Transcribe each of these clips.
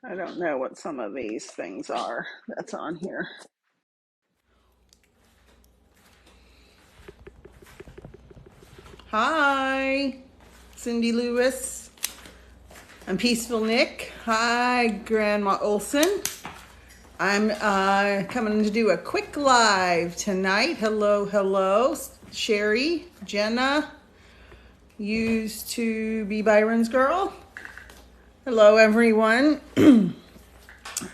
I don't know what some of these things are that's on here. Hi, Cindy Lewis. I'm Peaceful Nick. Hi, Grandma Olson. I'm coming to do a quick live tonight. Hello, hello. Sherry, Jenna, used to be Byron's girl. Hello, everyone.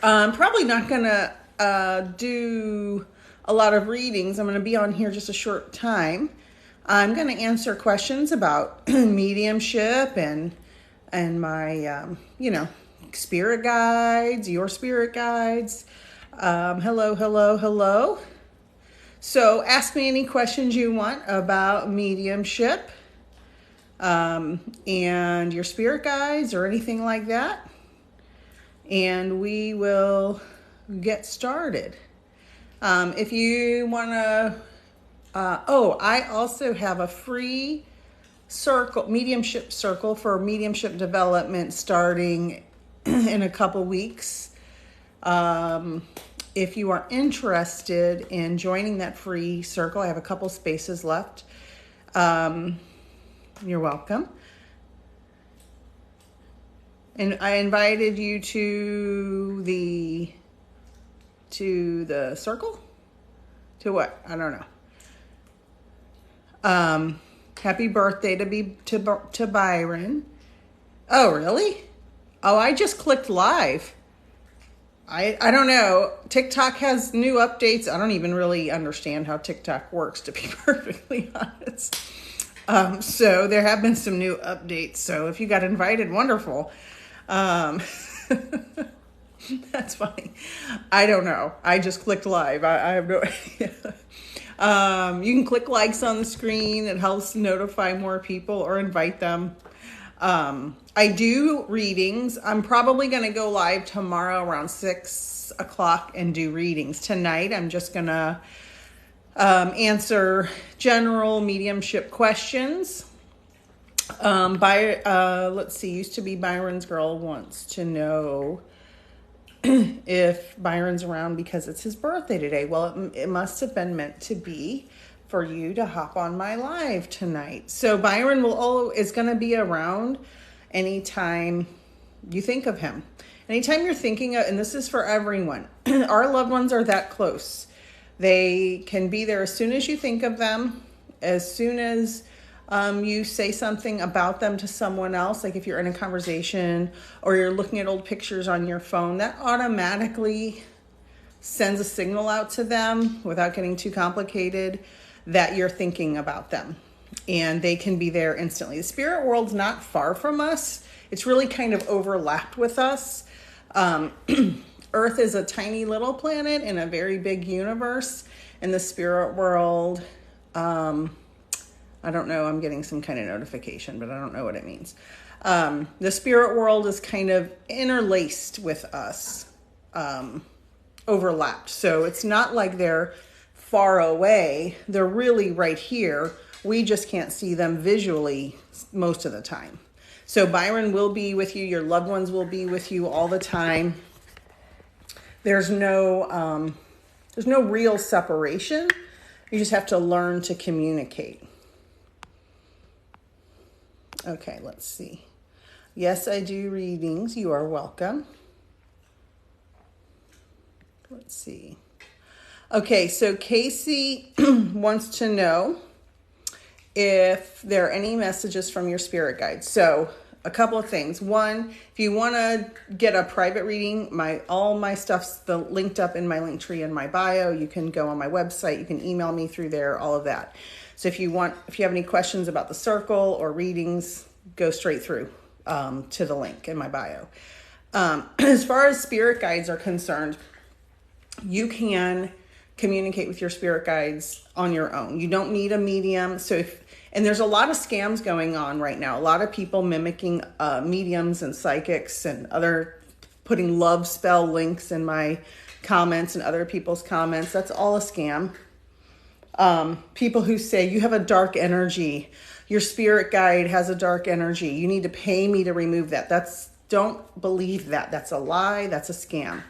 I'm probably not going to do a lot of readings. I'm going to be on here just a short time. I'm going to answer questions about mediumship and my, spirit guides, your spirit guides. Hello, hello, hello. So ask me any questions you want about mediumship and your spirit guides or anything like that. And we will get started. If you want to, I also have a free mediumship circle for mediumship development starting in a couple weeks. If you are interested in joining that free circle, I have a couple spaces left. You're welcome. And I invited you to the circle? To what? I don't know. Happy birthday to Byron. Oh, really? Oh, I just clicked live. I don't know. TikTok has new updates. I don't even really understand how TikTok works, to be perfectly honest. So there have been some new updates. So if you got invited, wonderful. That's funny. I don't know. I just clicked live. I have no idea. You can click likes on the screen. It helps notify more people or invite them. I do readings. I'm probably going to go live tomorrow around 6 o'clock and do readings. Tonight, I'm just going to answer general mediumship questions. Let's see, used to be Byron's girl wants to know if Byron's around because it's his birthday today. Well, it must have been meant to be for you to hop on my live tonight. So Byron is going to be around anytime you think of him. Anytime you're thinking of, and this is for everyone, our loved ones are that close. They can be there as soon as you think of them, as soon as you say something about them to someone else, like if you're in a conversation or you're looking at old pictures on your phone, that automatically sends a signal out to them without getting too complicated that you're thinking about them. And they can be there instantly. The spirit world's not far from us. It's really kind of overlapped with us. Earth is a tiny little planet in a very big universe. And the spirit world, I don't know, I'm getting some kind of notification, but I don't know what it means. The spirit world is kind of interlaced with us, overlapped. So it's not like they're far away. They're really right here. We just can't see them visually most of the time. So Byron will be with you. Your loved ones will be with you all the time. There's no real separation. You just have to learn to communicate. Okay, let's see. Yes, I do readings. You are welcome. Let's see. Okay, so Casey wants to know if there are any messages from your spirit guides. So a couple of things. One, if you want to get a private reading, all my stuff's linked up in my link tree in my bio. You can go on my website. You can email me through there, all of that. So if you have any questions about the circle or readings, go straight through to the link in my bio. As far as spirit guides are concerned, you can communicate with your spirit guides on your own. You don't need a medium. And there's a lot of scams going on right now. A lot of people mimicking mediums and psychics and putting love spell links in my comments and other people's comments. That's all a scam. People who say you have a dark energy, your spirit guide has a dark energy, you need to pay me to remove that. Don't believe that. That's a lie. That's a scam.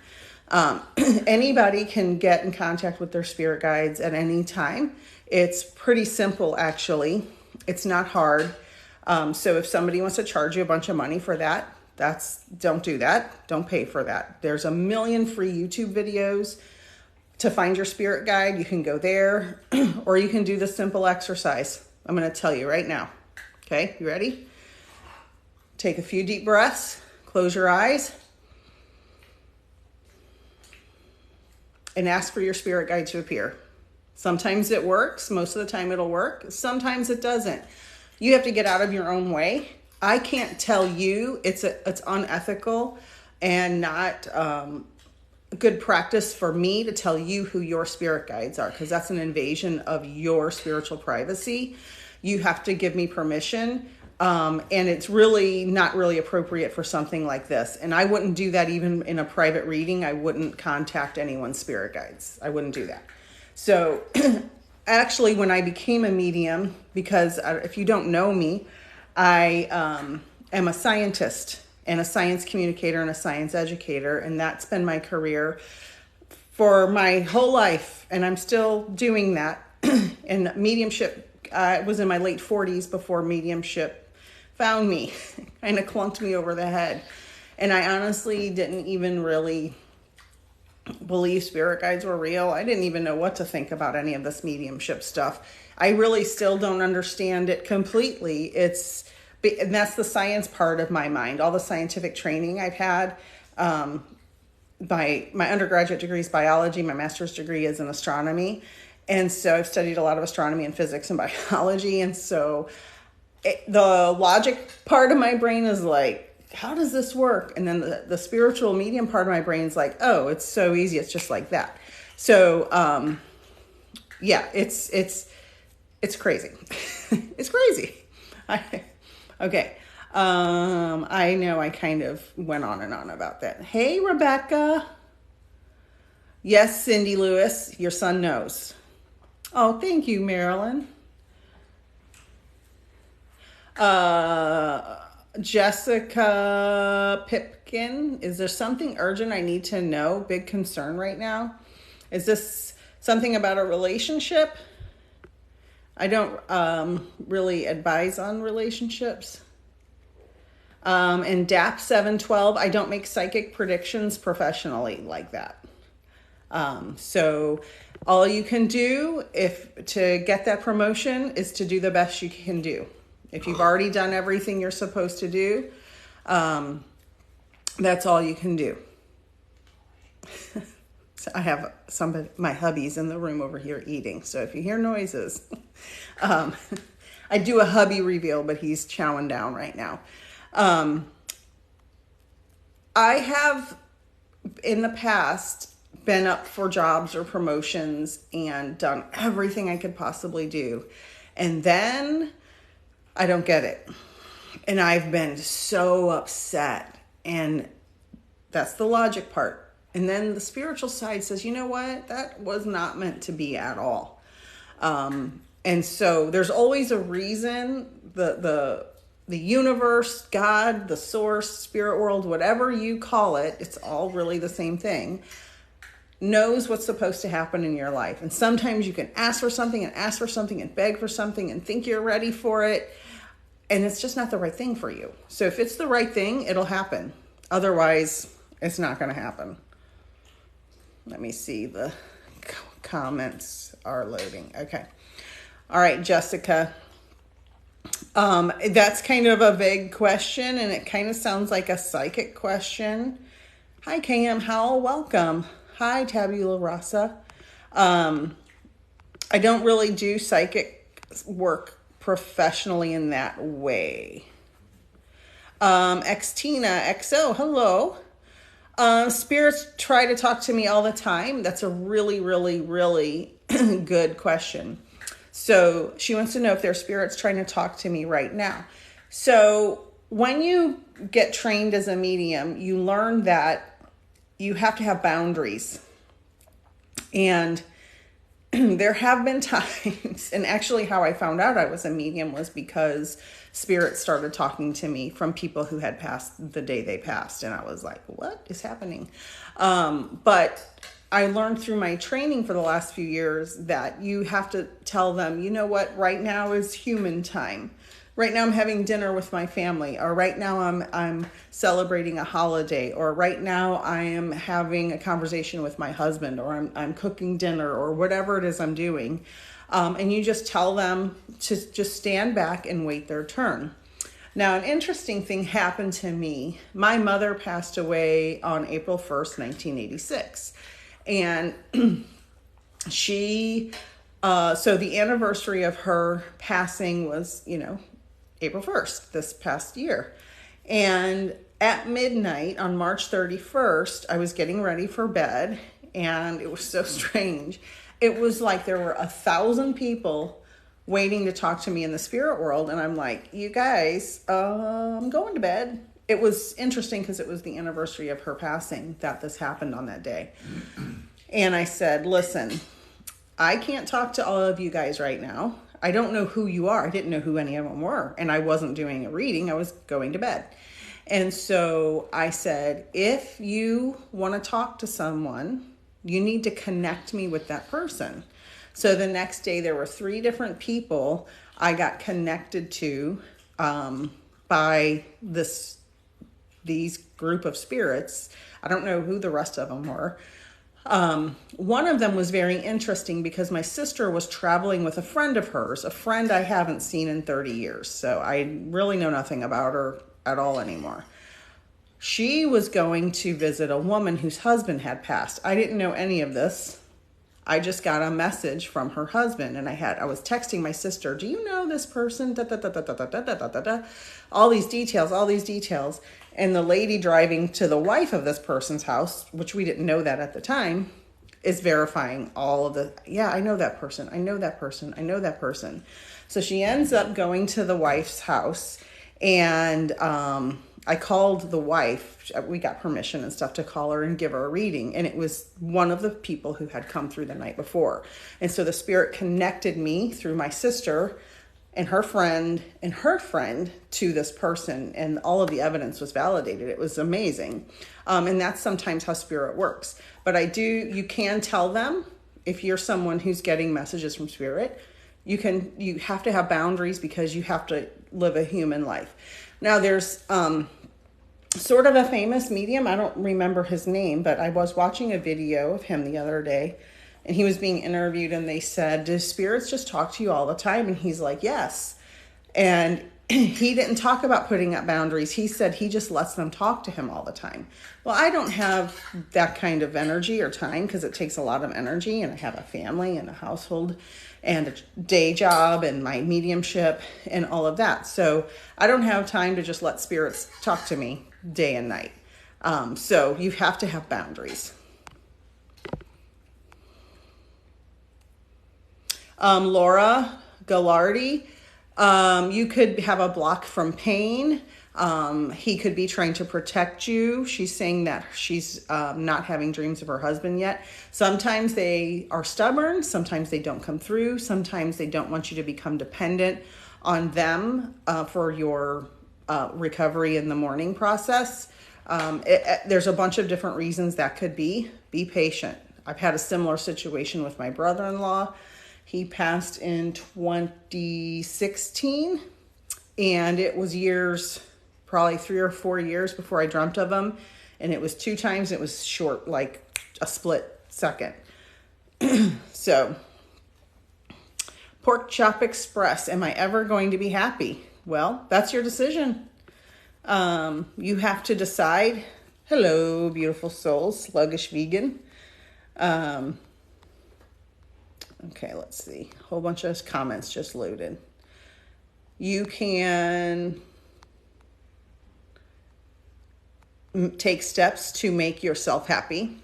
Anybody can get in contact with their spirit guides at any time. It's pretty simple, actually. It's not hard. So if somebody wants to charge you a bunch of money for that, don't do that. Don't pay for that. There's a million free YouTube videos to find your spirit guide. You can go there, or you can do the simple exercise I'm going to tell you right now. Okay, you ready? Take a few deep breaths, close your eyes, and ask for your spirit guide to appear. Sometimes it works. Most of the time it'll work. Sometimes it doesn't. You have to get out of your own way. I can't tell you. It's unethical and not good practice for me to tell you who your spirit guides are, because that's an invasion of your spiritual privacy. You have to give me permission. And it's really not really appropriate for something like this. And I wouldn't do that even in a private reading. I wouldn't contact anyone's spirit guides. I wouldn't do that. So actually, when I became a medium, because if you don't know me, I am a scientist and a science communicator and a science educator. And that's been my career for my whole life. And I'm still doing that. And mediumship, I was in my late 40s before mediumship found me, kind of clunked me over the head. And I honestly didn't even really believe spirit guides were real. I didn't even know what to think about any of this mediumship stuff. I really still don't understand it completely. And that's the science part of my mind. All the scientific training I've had, my undergraduate degree is biology. My master's degree is in astronomy. And so I've studied a lot of astronomy and physics and biology. And so the logic part of my brain is like, how does this work? And then the spiritual medium part of my brain is like, oh, it's so easy. It's just like that. So, yeah, it's crazy. It's crazy. Okay. I know I kind of went on and on about that. Hey, Rebecca. Yes, Cindy Lewis, your son knows. Oh, thank you, Marilyn. Jessica Pipkin, is there something urgent I need to know? Big concern right now. Is this something about a relationship? I don't really advise on relationships. And DAP 712, I don't make psychic predictions professionally like that. So all you can do to get that promotion is to do the best you can do. If you've already done everything you're supposed to do, that's all you can do. So I have my hubby's in the room over here eating. So if you hear noises, I do a hubby reveal, but he's chowing down right now. I have in the past been up for jobs or promotions and done everything I could possibly do. And then I don't get it. And I've been so upset. And that's the logic part. And then the spiritual side says, you know what? That was not meant to be at all. And so there's always a reason. The universe, God, the source, spirit world, whatever you call it, it's all really the same thing, knows what's supposed to happen in your life. And sometimes you can ask for something and beg for something and think you're ready for it. And it's just not the right thing for you. So if it's the right thing, it'll happen. Otherwise, it's not going to happen. Let me see. The comments are loading. Okay. All right, Jessica. That's kind of a vague question, and it kind of sounds like a psychic question. Hi, Cam Howell. Welcome. Hi, Tabula Rasa. I don't really do psychic work professionally in that way. Xtina, XO, hello. Spirits try to talk to me all the time. That's a really, really, really good question. So she wants to know if there's spirits trying to talk to me right now. So when you get trained as a medium, you learn that you have to have boundaries. And there have been times, and actually how I found out I was a medium was because spirit started talking to me from people who had passed the day they passed. And I was like, what is happening? But I learned through my training for the last few years that you have to tell them, you know what, right now is human time. Right now I'm having dinner with my family, or right now I'm celebrating a holiday, or right now I am having a conversation with my husband, or I'm cooking dinner, or whatever it is I'm doing. And you just tell them to just stand back and wait their turn. Now, an interesting thing happened to me. My mother passed away on April 1st, 1986. And so the anniversary of her passing was, April 1st, this past year. And at midnight on March 31st, I was getting ready for bed, and it was so strange. It was like there were 1,000 people waiting to talk to me in the spirit world. And I'm like, you guys, I'm going to bed. It was interesting because it was the anniversary of her passing that this happened on that day. And I said, listen, I can't talk to all of you guys right now. I don't know who you are. I didn't know who any of them were. And I wasn't doing a reading. I was going to bed. And so I said, if you want to talk to someone, you need to connect me with that person. So the next day there were 3 different people I got connected to by these group of spirits. I don't know who the rest of them were. One of them was very interesting because my sister was traveling with a friend of hers, a friend I haven't seen in 30 years. So I really know nothing about her at all anymore. She was going to visit a woman whose husband had passed. I didn't know any of this. I just got a message from her husband, and I was texting my sister, do you know this person? Da, da, da, da, da, da, da, da, da. All these details. And the lady driving to the wife of this person's house, which we didn't know that at the time, is verifying all of I know that person. I know that person. So she ends up going to the wife's house, and I called the wife. We got permission and stuff to call her and give her a reading. And it was one of the people who had come through the night before. And so the spirit connected me through my sister and her friend to this person. And all of the evidence was validated. It was amazing. And that's sometimes how spirit works. But you can tell them, if you're someone who's getting messages from spirit, you have to have boundaries because you have to live a human life. Now there's sort of a famous medium. I don't remember his name, but I was watching a video of him the other day, and he was being interviewed, and they said, do spirits just talk to you all the time? And he's like, yes. And he didn't talk about putting up boundaries. He said he just lets them talk to him all the time. Well, I don't have that kind of energy or time because it takes a lot of energy, and I have a family and a household and a day job and my mediumship and all of that. So I don't have time to just let spirits talk to me day and night. So you have to have boundaries. Laura Gallardi, you could have a block from pain. He could be trying to protect you. She's saying that she's not having dreams of her husband yet. Sometimes they are stubborn. Sometimes they don't come through. Sometimes they don't want you to become dependent on them for your recovery in the mourning process. There's a bunch of different reasons that could be. Be patient. I've had a similar situation with my brother-in-law. He passed in 2016, and it was years, probably 3 or 4 years before I dreamt of him. And it was 2 times. It was short, like a split second. So, Pork Chop Express. Am I ever going to be happy? Well, that's your decision. You have to decide. Hello, beautiful soul, sluggish vegan. Okay, let's see. A whole bunch of comments just loaded. You can take steps to make yourself happy.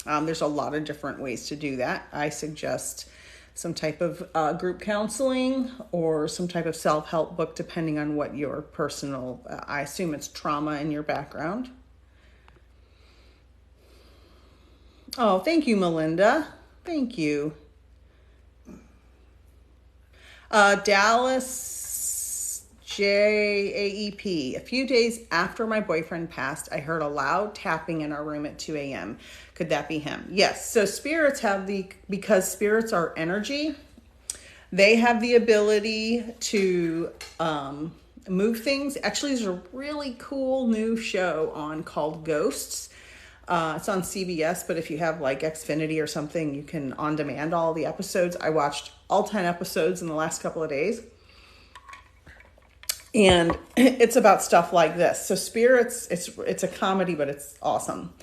There's a lot of different ways to do that. I suggest some type of group counseling or some type of self-help book, depending on what your personal, I assume it's trauma in your background. Oh, thank you, Melinda. Thank you. Dallas JAEP. A few days after my boyfriend passed, I heard a loud tapping in our room at 2 a.m. Could that be him? Yes. So spirits have because spirits are energy, they have the ability to move things. Actually, there's a really cool new show on called Ghosts. It's on CBS, but if you have like Xfinity or something, you can on demand all the episodes. I watched all 10 episodes in the last couple of days. And it's about stuff like this. So spirits, it's a comedy, but it's awesome.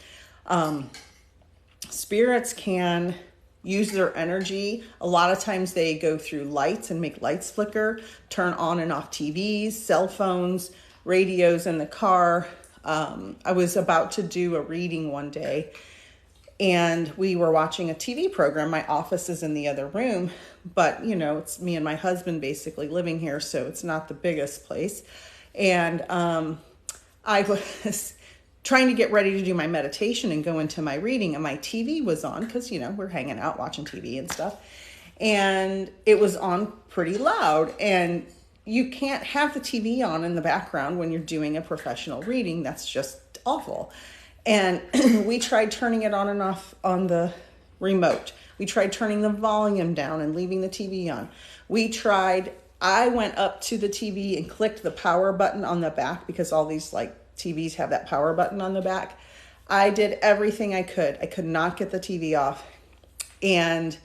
Spirits can use their energy. A lot of times they go through lights and make lights flicker, turn on and off TVs, cell phones, radios in the car. I was about to do a reading one day and we were watching a TV program. My office is in the other room, but it's me and my husband basically living here. So it's not the biggest place. And, I was trying to get ready to do my meditation and go into my reading, and my TV was on because, we're hanging out watching TV and stuff. And it was on pretty loud, and you can't have the TV on in the background when you're doing a professional reading. That's just awful. And we tried turning it on and off on the remote. We tried turning the volume down and leaving the TV on. I went up to the TV and clicked the power button on the back because all these TVs have that power button on the back. I did everything I could. I could not get the TV off. And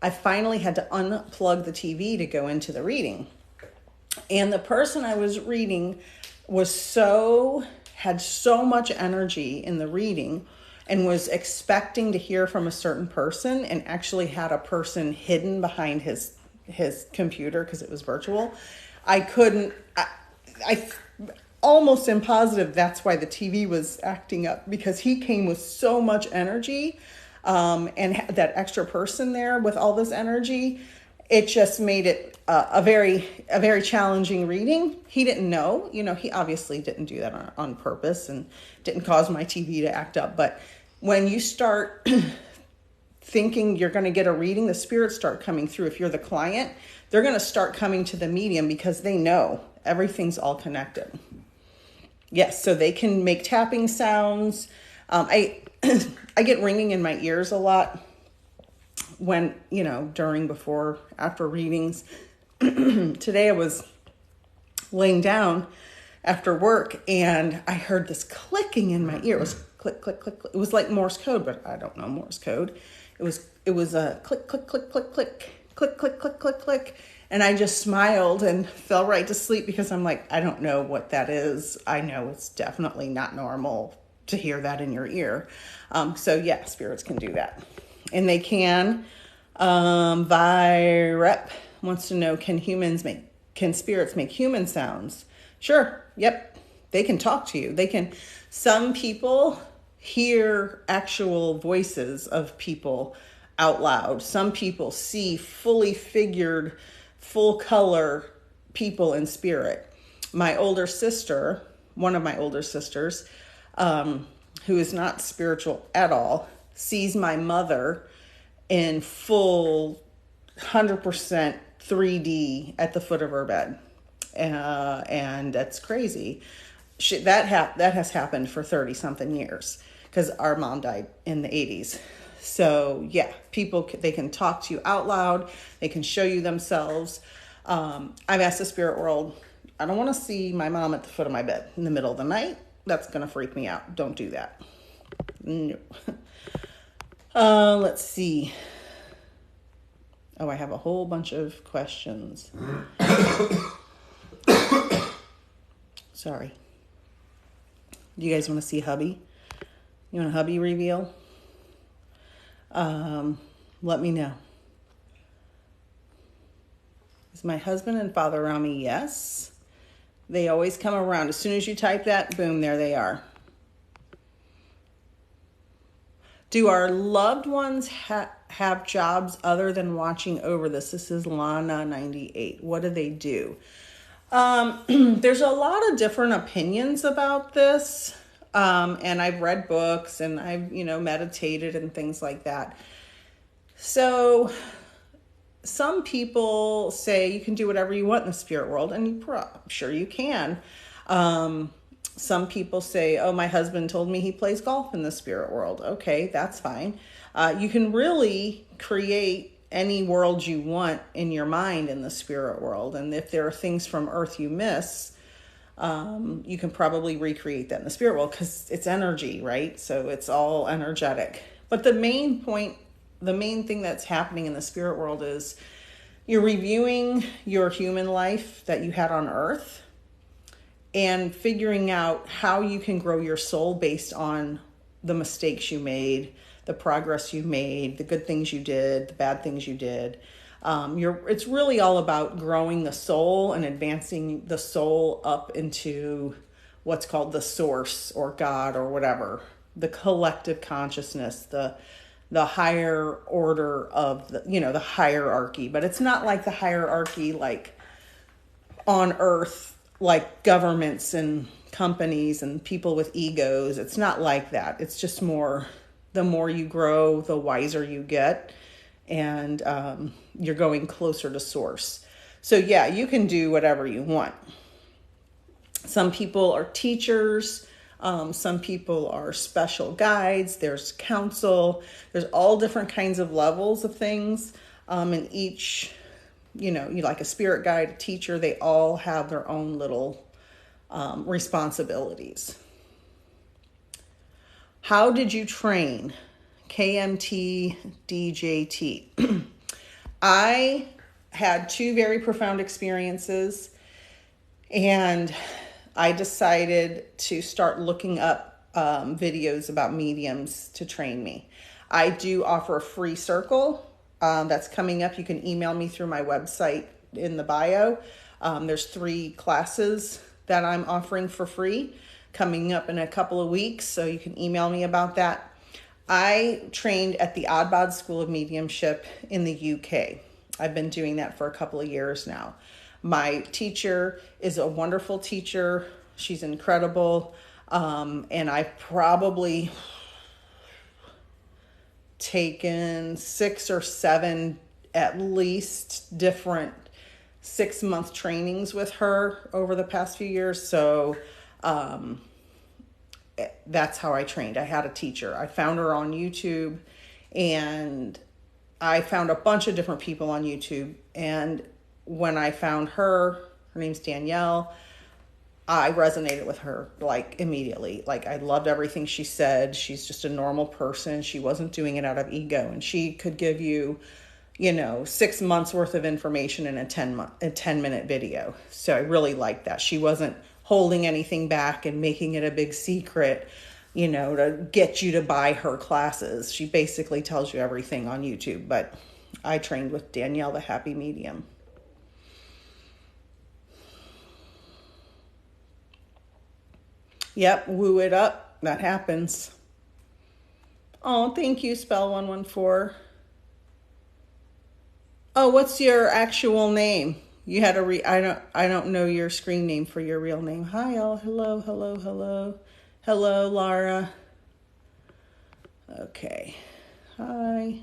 I finally had to unplug the TV to go into the reading. And the person I was reading had so much energy in the reading and was expecting to hear from a certain person, and actually had a person hidden behind his computer because it was virtual. I almost am positive that's why the TV was acting up, because he came with so much energy, and that extra person there with all this energy, it just made it a very challenging reading. He didn't know, he obviously didn't do that on purpose and didn't cause my TV to act up. But when you start thinking you're going to get a reading, the spirits start coming through. If you're the client, they're going to start coming to the medium because they know everything's all connected. Yes, so they can make tapping sounds. I get ringing in my ears a lot when, during, before, after readings. Today I was laying down after work and I heard this clicking in my ear. It was click, click, click, click. It was like Morse code, but I don't know Morse code. It was a click, click, click, click, click, click, click, click, click, click. And I just smiled and fell right to sleep because I'm like, I don't know what that is. I know it's definitely not normal to hear that in your ear. So yeah, spirits can do that. And they can. Virep wants to know, can spirits make human sounds? Sure. Yep. They can talk to you. Some people hear actual voices of people out loud. Some people see fully figured, full color people in spirit. My older sister, one of my older sisters, who is not spiritual at all, sees my mother in full 100% 3D at the foot of her bed. And that's crazy. That has happened for 30 something years because our mom died in the 80s. So yeah, they can talk to you out loud. They can show you themselves. I've asked the spirit world, I don't want to see my mom at the foot of my bed in the middle of the night. That's going to freak me out. Don't do that. No. Let's see. Oh, I have a whole bunch of questions. Sorry. Do you guys want to see hubby? You want a hubby reveal? Let me know. Is my husband and father around me? Yes. They always come around. As soon as you type that, boom, there they are. Do our loved ones have jobs other than watching over this? This is Lana 98. What do they do? There's a lot of different opinions about this. And I've read books and I've, meditated and things like that. So some people say you can do whatever you want in the spirit world, and I'm sure you can. Some people say, oh, my husband told me he plays golf in the spirit world. Okay, that's fine. You can really create any world you want in your mind in the spirit world. And if there are things from Earth you miss, you can probably recreate that in the spirit world because it's energy, right? So it's all energetic. But the main thing that's happening in the spirit world is you're reviewing your human life that you had on Earth and figuring out how you can grow your soul based on the mistakes you made, the progress you made, the good things you did, the bad things you did. It's really all about growing the soul and advancing the soul up into what's called the source or God or whatever, the collective consciousness, the higher order of the hierarchy. But it's not like the hierarchy like on Earth, like governments and companies and people with egos. It's not like that. It's just more, the more you grow, the wiser you get, and you're going closer to source. So yeah, you can do whatever you want. Some people are teachers. Some people are special guides. There's counsel. There's all different kinds of levels of things. And each, you like a spirit guide, a teacher, they all have their own little responsibilities. How did you train? KMT, DJT. I had 2 very profound experiences, and I decided to start looking up videos about mediums to train me. I do offer a free circle that's coming up. You can email me through my website in the bio. There's 3 classes that I'm offering for free coming up in a couple of weeks, so you can email me about that. I trained at the Oddbod School of Mediumship in the UK. I've been doing that for a couple of years now. My teacher is a wonderful teacher. She's incredible. And I've probably taken 6 or 7 at least different 6-month trainings with her over the past few years. So that's how I trained. I had a teacher. I found her on YouTube, and I found a bunch of different people on YouTube. And when I found her name's Danielle, I resonated with her like immediately. Like I loved everything she said. She's just a normal person. She wasn't doing it out of ego, and she could give you, 6 months worth of information in a 10-minute video. So I really liked that. She wasn't holding anything back and making it a big secret, to get you to buy her classes. She basically tells you everything on YouTube. But I trained with Danielle, the Happy Medium. Yep, woo it up. That happens. Oh, thank you, Spell114. Oh, what's your actual name? You had I don't know your screen name for your real name. Hi all. Hello, hello, hello. Hello, Lara. Okay. Hi.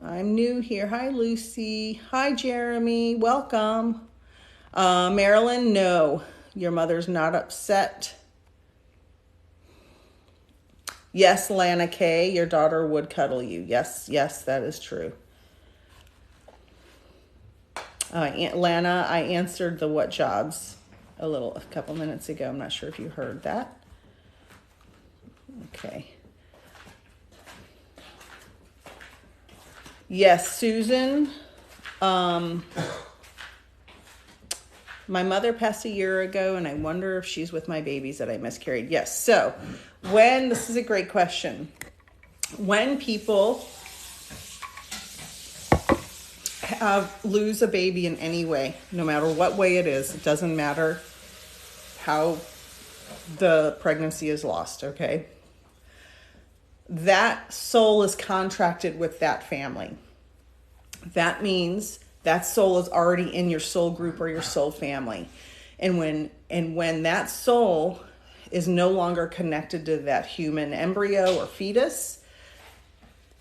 I'm new here. Hi, Lucy. Hi, Jeremy. Welcome. Marilyn, no. Your mother's not upset. Yes, Lana K, your daughter would cuddle you. Yes, that is true. Lana, I answered the what jobs a couple minutes ago. I'm not sure if you heard that. Okay. Yes, Susan. My mother passed a year ago, and I wonder if she's with my babies that I miscarried. Yes. So this is a great question. When people lose a baby in any way, no matter what way it is, it doesn't matter how the pregnancy is lost, okay? That soul is contracted with that family. That means that soul is already in your soul group or your soul family. And when that soul is no longer connected to that human embryo or fetus,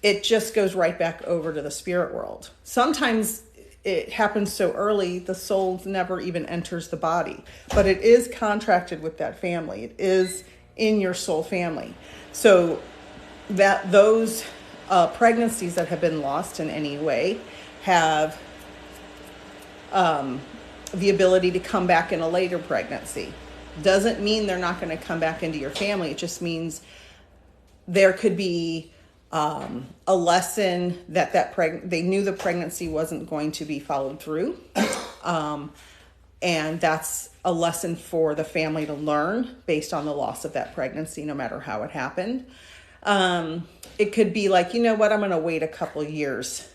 it just goes right back over to the spirit world. Sometimes it happens so early, the soul never even enters the body, but it is contracted with that family. It is in your soul family. So that those pregnancies that have been lost in any way have the ability to come back in a later pregnancy. Doesn't mean they're not going to come back into your family. It just means there could be a lesson that they knew the pregnancy wasn't going to be followed through. And that's a lesson for the family to learn based on the loss of that pregnancy, no matter how it happened. It could be like, you know what, I'm going to wait a couple years.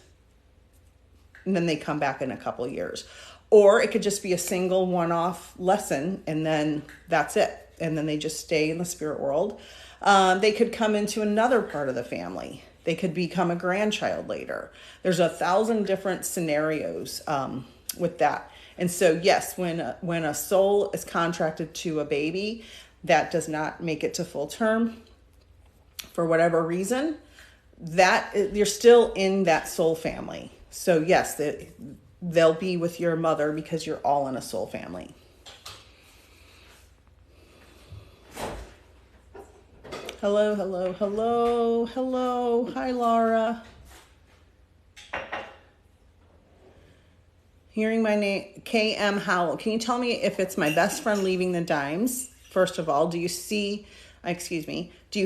And then they come back in a couple years. Or it could just be a single one-off lesson, and then that's it. And then they just stay in the spirit world. They could come into another part of the family. They could become a grandchild later. There's 1,000 different scenarios with that. And so, yes, when a soul is contracted to a baby that does not make it to full term for whatever reason, that you're still in that soul family. So yes, they'll be with your mother because you're all in a soul family. Hello, hello, hello, hello. Hi, Laura. Hearing my name, KM Howell. Can you tell me if it's my best friend leaving the dimes? First of all, do you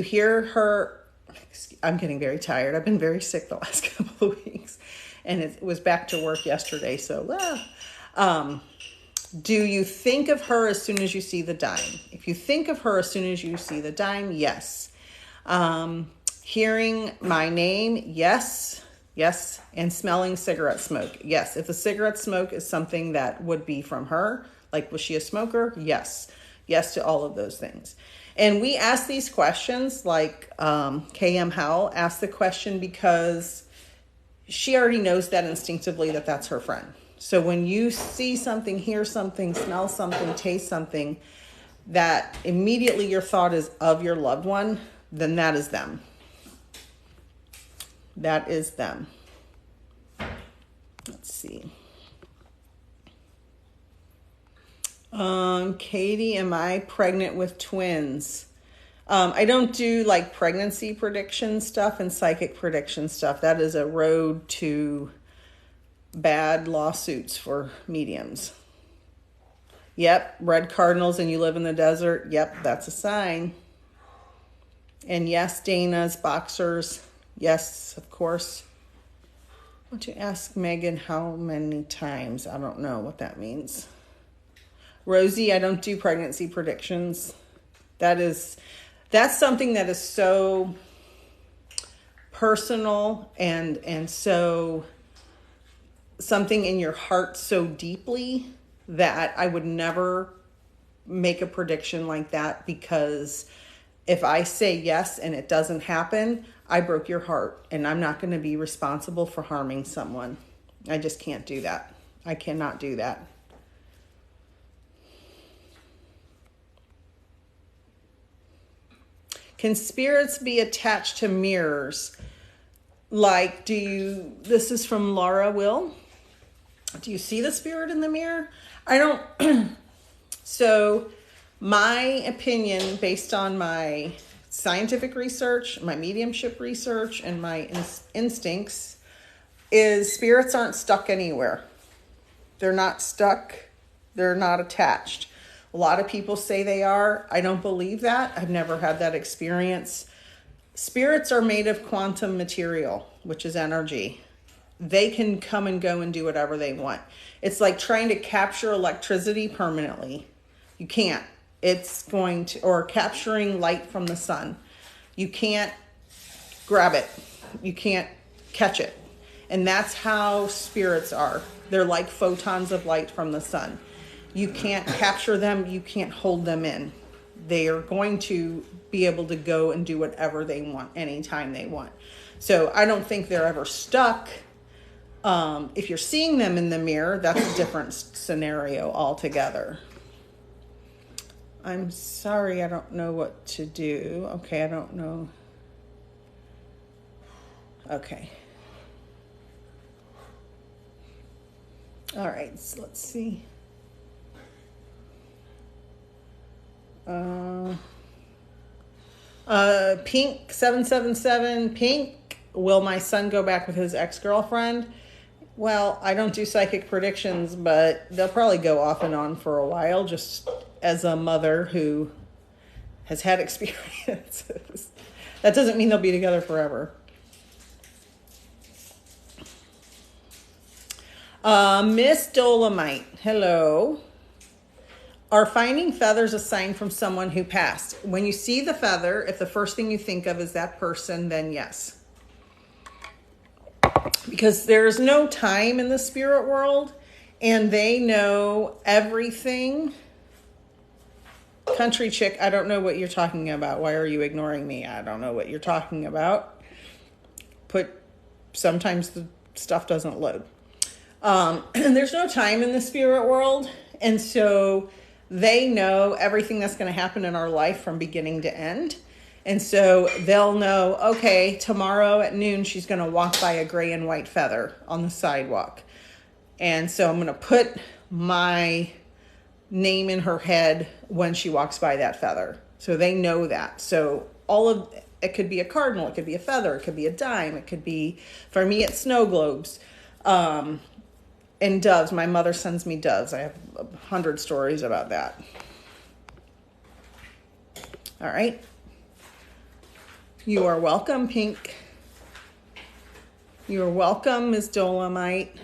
hear her? I'm getting very tired. I've been very sick the last couple of weeks. And it was back to work yesterday. So, do you think of her as soon as you see the dime? If you think of her as soon as you see the dime, yes. Hearing my name, yes. Yes. And smelling cigarette smoke, yes. If the cigarette smoke is something that would be from her, like was she a smoker? Yes. Yes to all of those things. And we ask these questions, like KM Howell asked the question because she already knows that instinctively that that's her friend. So when you see something, hear something, smell something, taste something, that immediately your thought is of your loved one, then that is them. That is them. Let's see. Katie, am I pregnant with twins? I don't do like pregnancy prediction stuff and psychic prediction stuff. That is a road to bad lawsuits for mediums. Yep, red cardinals and you live in the desert. Yep, that's a sign. And yes, Dana's boxers. Yes, of course. I want to ask Megan how many times. I don't know what that means. Rosie, I don't do pregnancy predictions. That's something that is so personal and so something in your heart so deeply that I would never make a prediction like that, because if I say yes and it doesn't happen, I broke your heart and I'm not going to be responsible for harming someone. I just can't do that. I cannot do that. Can spirits be attached to mirrors? Like, this is from Laura Will. Do you see the spirit in the mirror? I don't. So my opinion, based on my scientific research, my mediumship research, and my instincts, is spirits aren't stuck anywhere. They're not stuck. They're not attached. A lot of people say they are. I don't believe that. I've never had that experience. Spirits are made of quantum material, which is energy. They can come and go and do whatever they want. It's like trying to capture electricity permanently. You can't. Or capturing light from the sun. You can't grab it. You can't catch it. And that's how spirits are. They're like photons of light from the sun. You can't capture them. You can't hold them in. They are going to be able to go and do whatever they want anytime they want. So I don't think they're ever stuck. If you're seeing them in the mirror, that's a different scenario altogether. I'm sorry, I don't know what to do. Okay, I don't know. Okay. All right, so let's see. Pink 777 Pink. Will my son go back with his ex-girlfriend? Well, I don't do psychic predictions, but they'll probably go off and on for a while, just as a mother who has had experiences. That doesn't mean they'll be together forever. Miss Dolomite, hello. Are finding feathers a sign from someone who passed? When you see the feather, if the first thing you think of is that person, then yes. Because there's no time in the spirit world, and they know everything. Country chick, I don't know what you're talking about. Why are you ignoring me? I don't know what you're talking about. Sometimes the stuff doesn't load. And there's no time in the spirit world, and so they know everything that's going to happen in our life from beginning to end. And so they'll know, okay, tomorrow at noon, she's going to walk by a gray and white feather on the sidewalk. And so I'm going to put my name in her head when she walks by that feather. So they know that. So it could be a cardinal, it could be a feather, it could be a dime, it could be, for me, it's snow globes. And doves. My mother sends me doves. I have 100 stories about that. All right. You are welcome, Pink. You are welcome, Ms. Dolomite.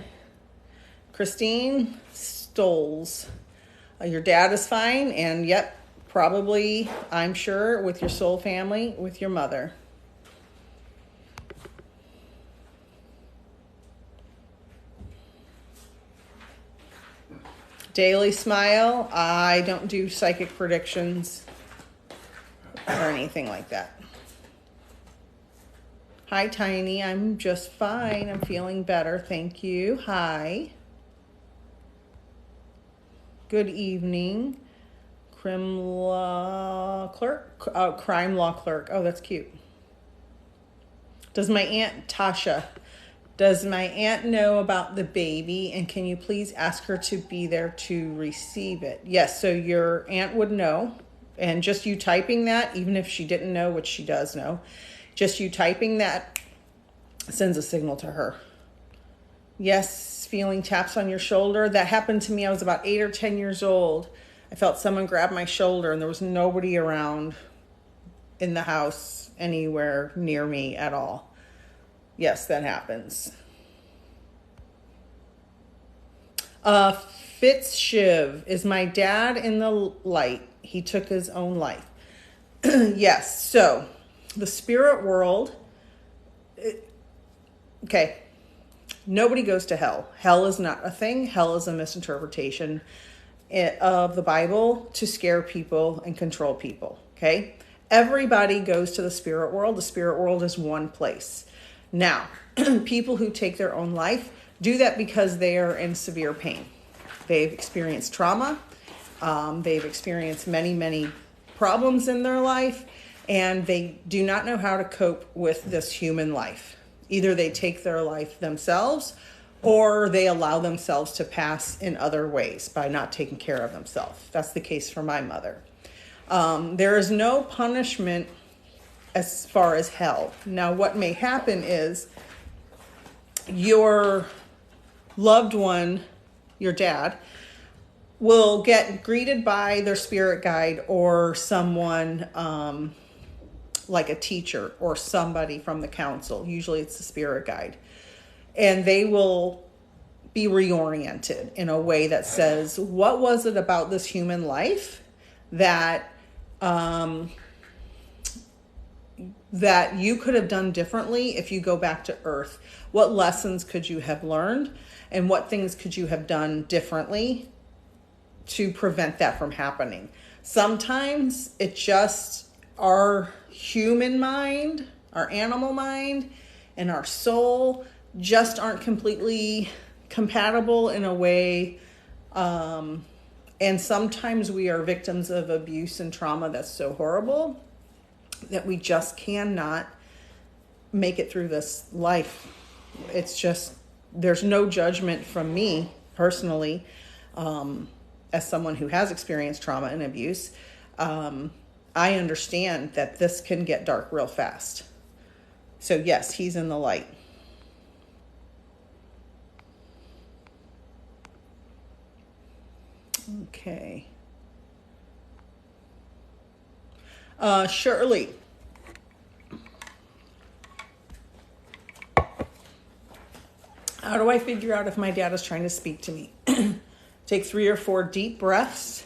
Christine Stoles. Your dad is fine, and yep, probably, I'm sure, with your soul family, with your mother. Daily Smile, I don't do psychic predictions or anything like that. Hi, Tiny. I'm just fine. I'm feeling better. Thank you. Hi. Good evening. Crime law clerk. Oh, that's cute. Does my Aunt know about the baby, and can you please ask her to be there to receive it? Yes, so your aunt would know, and just you typing that, even if she didn't know, which she does know, just you typing that sends a signal to her. Yes, feeling taps on your shoulder. That happened to me. I was about 8 or 10 years old. I felt someone grab my shoulder, and there was nobody around in the house anywhere near me at all. Yes, that happens. Fitzshiv, is my dad in the light? He took his own life. Yes, so the spirit world, okay, nobody goes to hell. Hell is not a thing. Hell is a misinterpretation of the Bible to scare people and control people, okay? Everybody goes to the spirit world. The spirit world is one place. Now, people who take their own life do that because they are in severe pain. They've experienced trauma. They've experienced many, many problems in their life, and they do not know how to cope with this human life. Either they take their life themselves, or they allow themselves to pass in other ways by not taking care of themselves. That's the case for my mother. There is no punishment as far as hell. Now, what may happen is your loved one, your dad, will get greeted by their spirit guide or someone like a teacher or somebody from the council. Usually it's the spirit guide. And they will be reoriented in a way that says, what was it about this human life that that you could have done differently if you go back to Earth? What lessons could you have learned, and what things could you have done differently to prevent that from happening? Sometimes it's just our human mind, our animal mind, and our soul just aren't completely compatible in a way. And sometimes we are victims of abuse and trauma that's so horrible that we just cannot make it through this life. It's just, there's no judgment from me personally, as someone who has experienced trauma and abuse. I understand that this can get dark real fast. So yes, he's in the light. Okay. Shirley. How do I figure out if my dad is trying to speak to me? Take 3 or 4 deep breaths.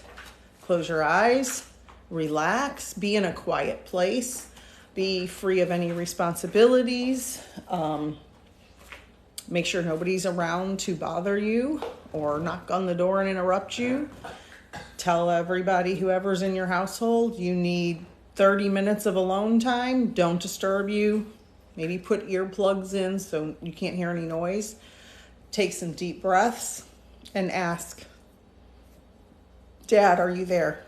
Close your eyes. Relax. Be in a quiet place. Be free of any responsibilities. Make sure nobody's around to bother you or knock on the door and interrupt you. Tell everybody, whoever's in your household, you need 30 minutes of alone time. Don't disturb you. Maybe put earplugs in so you can't hear any noise. Take some deep breaths and ask, Dad, are you there?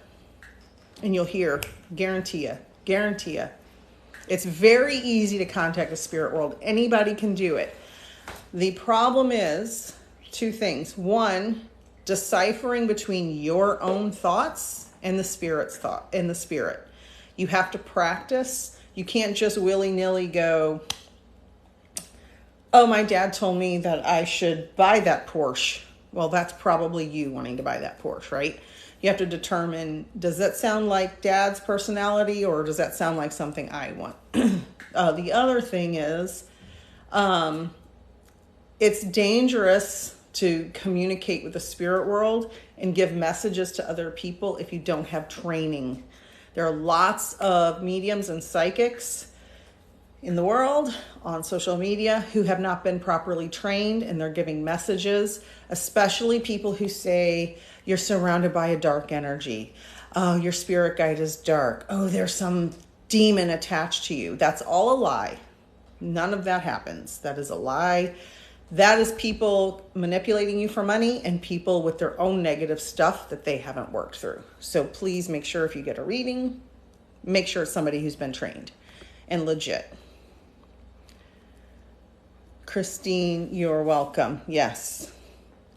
And you'll hear, guarantee you. It's very easy to contact the spirit world. Anybody can do it. The problem is 2 things. 1, deciphering between your own thoughts and the spirit's thought and the spirit. You have to practice. You can't just willy-nilly go, oh, my dad told me that I should buy that Porsche. Well, that's probably you wanting to buy that Porsche, right? You have to determine, does that sound like Dad's personality or does that sound like something I want? The other thing is, it's dangerous to communicate with the spirit world and give messages to other people if you don't have training. There are lots of mediums and psychics in the world on social media who have not been properly trained, and they're giving messages, especially people who say you're surrounded by a dark energy. Oh, your spirit guide is dark. Oh, there's some demon attached to you. That's all a lie. None of that happens. That is a lie. That is people manipulating you for money and people with their own negative stuff that they haven't worked through. So please make sure if you get a reading, make sure it's somebody who's been trained and legit. Christine, you're welcome. Yes.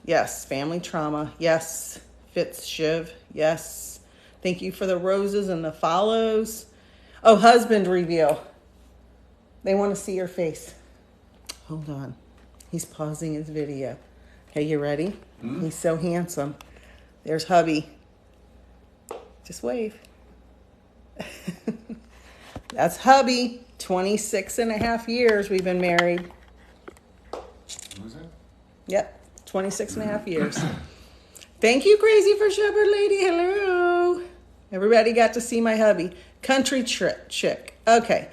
Yes. Family trauma. Yes. Fitz Shiv. Yes. Thank you for the roses and the follows. Oh, husband reveal. They want to see your face. Hold on. He's pausing his video. Okay, you ready? Mm-hmm. He's so handsome. There's hubby. Just wave. That's hubby. 26 and a half years we've been married. Was it? Yep, 26 and a half years. Thank you, Crazy for Shepherd Lady. Hello. Everybody got to see my hubby. Country chick. Okay.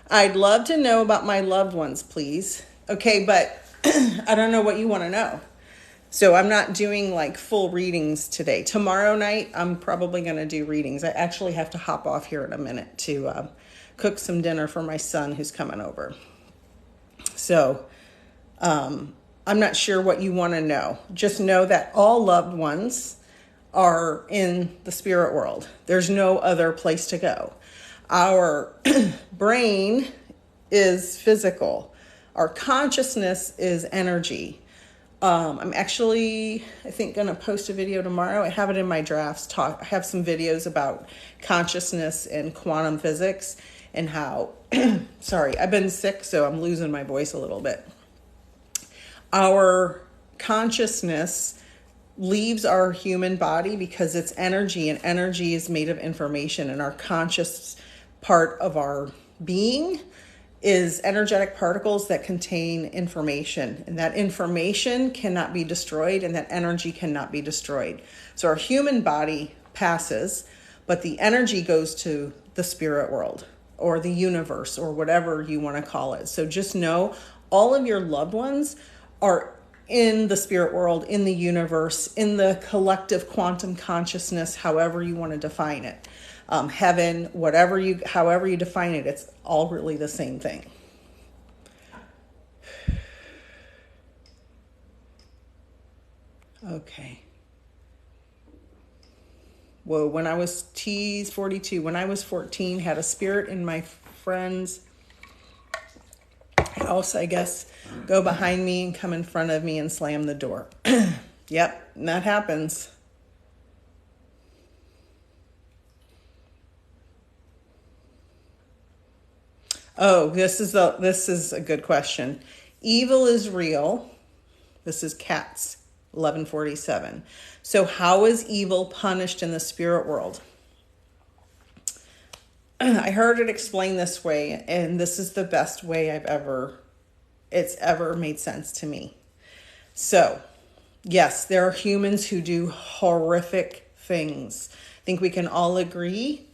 I'd love to know about my loved ones, please. Okay, but I don't know what you want to know. So I'm not doing like full readings today. Tomorrow night, I'm probably going to do readings. I actually have to hop off here in a minute to cook some dinner for my son who's coming over. So I'm not sure what you want to know. Just know that all loved ones are in the spirit world. There's no other place to go. Our brain is physical. Our consciousness is energy. I'm actually, I think, going to post a video tomorrow. I have it in my drafts. I have some videos about consciousness and quantum physics and how, sorry, I've been sick, so I'm losing my voice a little bit. Our consciousness leaves our human body because it's energy, and energy is made of information, and our conscious part of our being is energetic particles that contain information, and that information cannot be destroyed, and that energy cannot be destroyed. So our human body passes, but the energy goes to the spirit world or the universe or whatever you want to call it. So just know all of your loved ones are in the spirit world, in the universe, in the collective quantum consciousness, however you want to define it. Heaven, however you define it, it's all really the same thing. Okay. Whoa, when I was teased 42, when I was 14, had a spirit in my friend's house, I guess, go behind me and come in front of me and slam the door. Yep, and that happens. Oh, this is a good question. Evil is real. This is Cats 1147. So how is evil punished in the spirit world? I heard it explained this way, and this is the best way it's ever made sense to me. So, yes, there are humans who do horrific things. I think we can all agree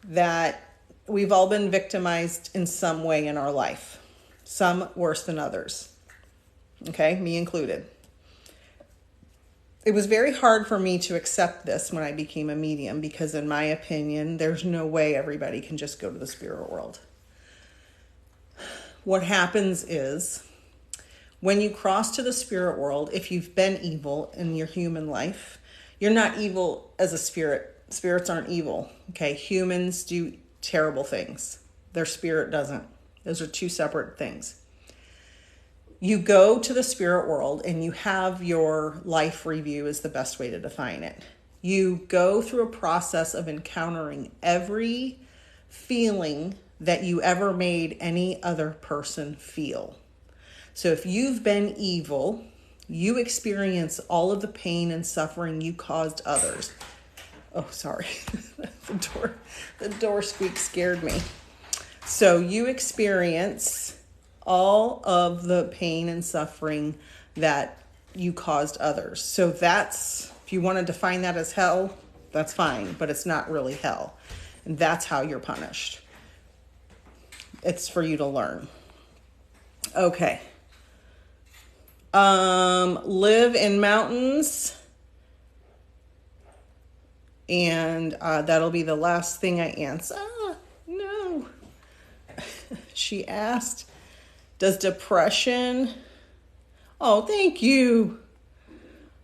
that we've all been victimized in some way in our life, some worse than others. Okay, me included. It was very hard for me to accept this when I became a medium because, in my opinion, there's no way everybody can just go to the spirit world. What happens is, when you cross to the spirit world, if you've been evil in your human life, you're not evil as a spirit. Spirits aren't evil. Okay, humans do terrible things. Their spirit doesn't. Those are two separate things. You go to the spirit world and you have your life review is the best way to define it. You go through a process of encountering every feeling that you ever made any other person feel. So if you've been evil, you experience all of the pain and suffering you caused others. Oh, sorry. The door squeak scared me. So you experience all of the pain and suffering that you caused others. So that's, if you want to define that as hell, that's fine, but it's not really hell. And that's how you're punished. It's for you to learn. Okay. Live in mountains. And that'll be the last thing I answer. No. She asked, does depression... Oh, thank you.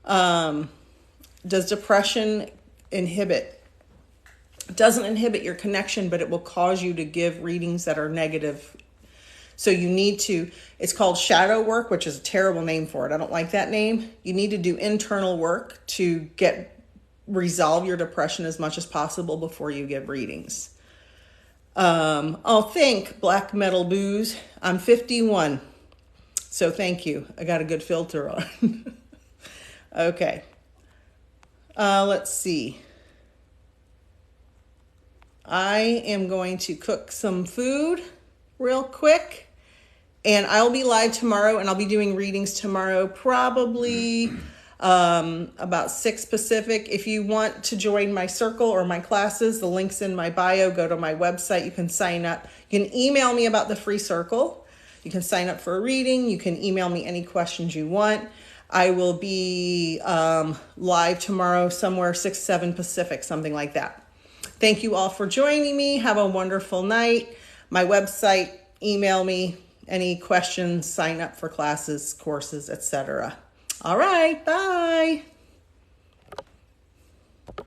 Does depression inhibit? It doesn't inhibit your connection, but it will cause you to give readings that are negative. So you need to, it's called shadow work, which is a terrible name for it. I don't like that name. You need to do internal work to resolve your depression as much as possible before you give readings. Think Black Metal Booze. I'm 51. So thank you. I got a good filter on. Okay. Let's see. I am going to cook some food real quick. And I'll be live tomorrow, and I'll be doing readings tomorrow, probably about 6 Pacific. If you want to join my circle or my classes, the link's in my bio. Go to my website. You can sign up. You can email me about the free circle. You can sign up for a reading. You can email me any questions you want. I will be live tomorrow somewhere 6, 7 Pacific, something like that. Thank you all for joining me. Have a wonderful night. My website, email me any questions, sign up for classes, courses, etc. All right, bye.